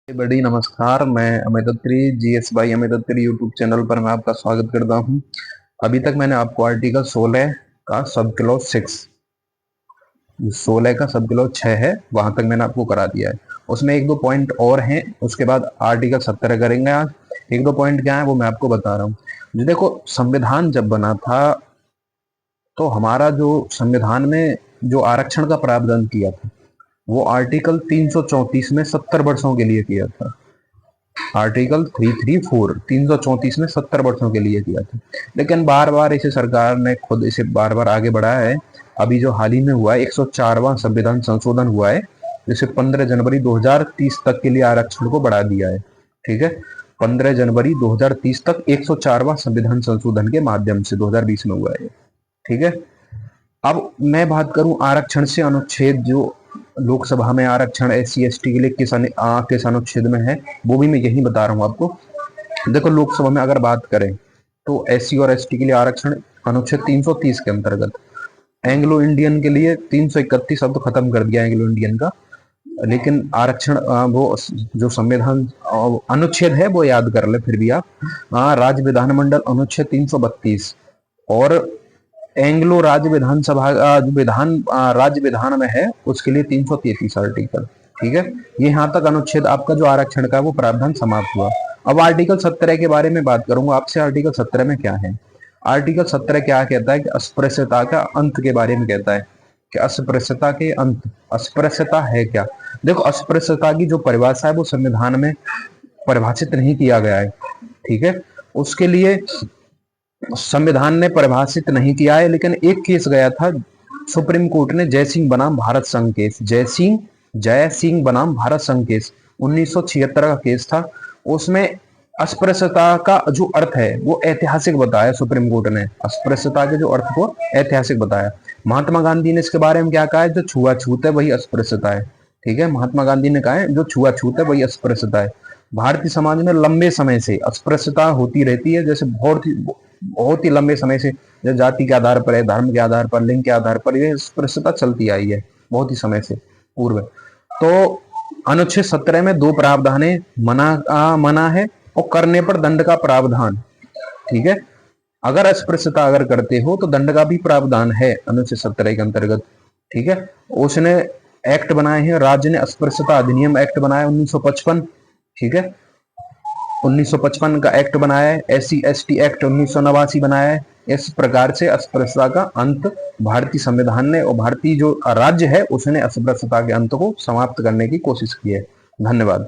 बड़ी नमस्कार। मैं Amit Atri, GS by Amit Atri YouTube channel पर मैं आपका स्वागत करता हूं। अभी तक मैंने आपको आर्टिकल 16 का सब क्लॉज 6, 16 का सब क्लॉज 6 है, वहां तक मैंने आपको करा दिया है। उसमें एक दो पॉइंट और हैं, उसके बाद आर्टिकल 17 करेंगे आज। एक दो पॉइंट क्या है वो मैं आपको बता रहा हूँ। जो देखो, संविधान जब बना था तो हमारा जो संविधान में जो आरक्षण का प्रावधान किया था वो आर्टिकल 334 में 70 वर्षों के लिए किया था। आर्टिकल 334 334 में 70 वर्षों के लिए किया था, लेकिन बार बार इसे सरकार ने खुद इसे बार बार आगे बढ़ाया है। अभी जो हाल ही में हुआ है 104वां संविधान संशोधन हुआ है, जिसे 15 जनवरी 2030 तक के लिए आरक्षण को बढ़ा दिया है। ठीक है, 15 जनवरी 2030 तक 104वां संविधान संशोधन के माध्यम से 2020 में हुआ है। ठीक है, अब मैं बात करूं आरक्षण से अनुच्छेद जो लोकसभा में आरक्षण SC ST के लिए किस अनुच्छेद में है, वो भी मैं यही बता रहा हूं आपको। देखो, लोकसभा में अगर बात करें तो SC और ST के लिए आरक्षण अनुच्छेद 330 के अंतर्गत। एंग्लो इंडियन के लिए 331, अब तो खत्म कर दिया एंग्लो इंडियन का, लेकिन आरक्षण वो जो संविधान अनुच्छेद है वो याद कर ले फिर भी आप। राज्य विधानमंडल अनुच्छेद 332 और एंग्लो राज्य विधानसभा जो राज्य विधान में है उसके लिए 333 आर्टिकल। ठीक है, ये यहाँ तक अनुच्छेद आपका जो आरक्षण का वो प्रावधान समाप्त हुआ। अब आर्टिकल 17 के बारे में बात करूंगा आपसे। आर्टिकल 17 में क्या है? आर्टिकल 17 क्या कहता है कि अस्पृश्यता का अंत के बारे में कहता है कि अस्पृश्यता के अंत। अस्पृश्यता है क्या? देखो, अस्पृश्यता की जो परिभाषा है वो संविधान में परिभाषित नहीं किया गया है। ठीक है, उसके लिए संविधान ने परिभाषित नहीं किया है, लेकिन एक केस गया था सुप्रीम कोर्ट ने, जय सिंह बनाम भारत संघ केस। जय सिंह बनाम भारत संघ केस 1976 का केस था। उसमें अस्पृश्यता का जो अर्थ है वो ऐतिहासिक बताया सुप्रीम कोर्ट ने। अस्पृश्यता के जो अर्थ को ऐतिहासिक बताया। महात्मा गांधी ने इसके बारे में क्या कहा है? जो छुआछूत है वही अस्पृश्यता है। ठीक है, महात्मा गांधी ने कहा है जो छुआछूत है वही अस्पृश्यता है। भारतीय समाज में लंबे समय से अस्पृश्यता होती रहती है, जैसे बहुत ही लंबे समय से, जैसे जाति के आधार पर है, धर्म के आधार पर, लिंग के आधार पर यह अस्पृश्यता चलती आई है बहुत ही समय से पूर्व। तो अनुच्छेद 17 में दो प्रावधान है, मना है और करने पर दंड का प्रावधान। ठीक है, अगर अस्पृश्यता अगर करते हो तो दंड का भी प्रावधान है अनुच्छेद 17 के अंतर्गत। ठीक है, उसने एक्ट बनाए हैं, राज्य ने अस्पृश्यता अधिनियम एक्ट बनाया 1955। ठीक है, 1955 का एक्ट बनाया है। SC ST एक्ट 1989 बनाया है। इस प्रकार से अस्पृश्यता का अंत भारतीय संविधान ने और भारतीय जो राज्य है उसने अस्पृश्यता के अंत को समाप्त करने की कोशिश की है। धन्यवाद।